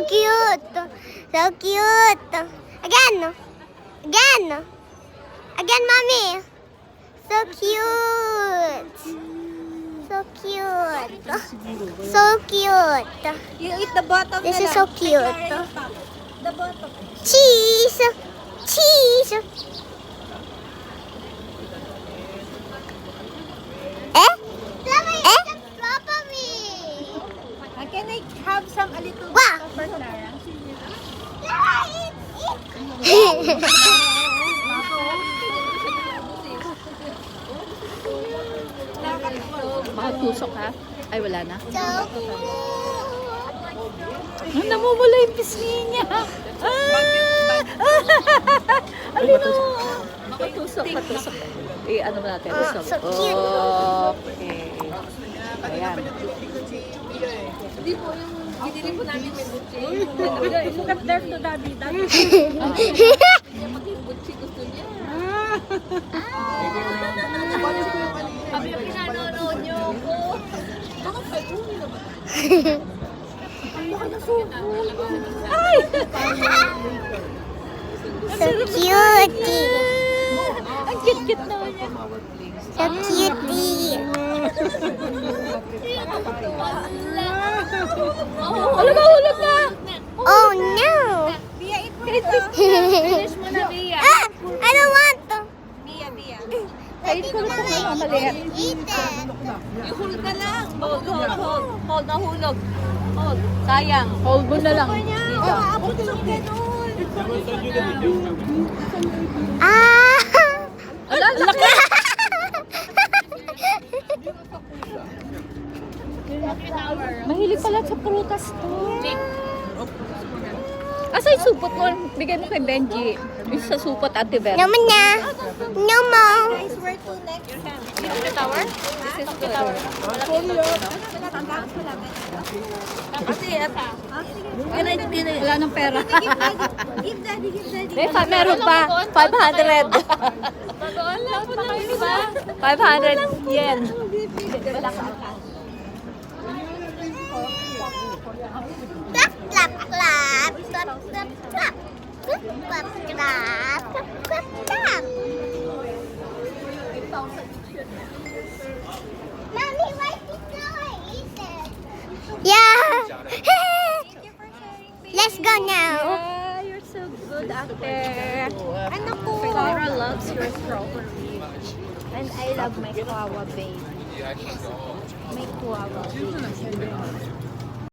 cute. So cute. Again. Again. Again, mommy. So cute. So cute. So cute. You eat the bottom. This is so cute. The bottom. Cheese. Cheese. Eh? Eh? Can I have some a little Wow. bit for Clara? Makatusok ha? Ay, wala na. So Namumula yung pisngi niya. Alino? Patusok, patusok. Eh, ano ba natin? Oh, so cute. Okay. Ayan. Hindi po yung ginili po namin may butchi. Look at there to daddy. Daddy. Niya pag yung butchi gusto niya. Sabi yung pinanonood niyo ako. Bakit ba umi na ba? Ay! So cute. Ang cute-cute naman niya. So cutie. Wala ba hulog na? Oh no. Bia, eat mo ito. Finish mo na, Bia. Ah, I don't want to. Bia, Bia. Kain ko lang kung mga maliit. Eat it. You hold ka lang. Hold, hold, hold. Hold, nahulog. Hold. Sayang. Hold mo na lang. Oh, abot sa ganun. Ah. Ala, laki! Mahilig pala sa prutas to. Asa yung supot mo? Bigay mo kay Benji. Yung sa supot, Ate Beth. No na. No more. Guys, where to next? This tower? This is the tower. Wala nang pera. Give daddy, give daddy. Meron pa. 500. Wala pa kayo, di ba? 500 yen. Clap, clap, clap. Clap, clap, clap. Clap, clap, clap. Clap, clap, clap. Mommy, why did you eat it? Yeah. Let's go now. Yeah, you're so good, Ate. Ano po? Clara loves your strawberry. And I love my kawawa baby. My kawawa baby.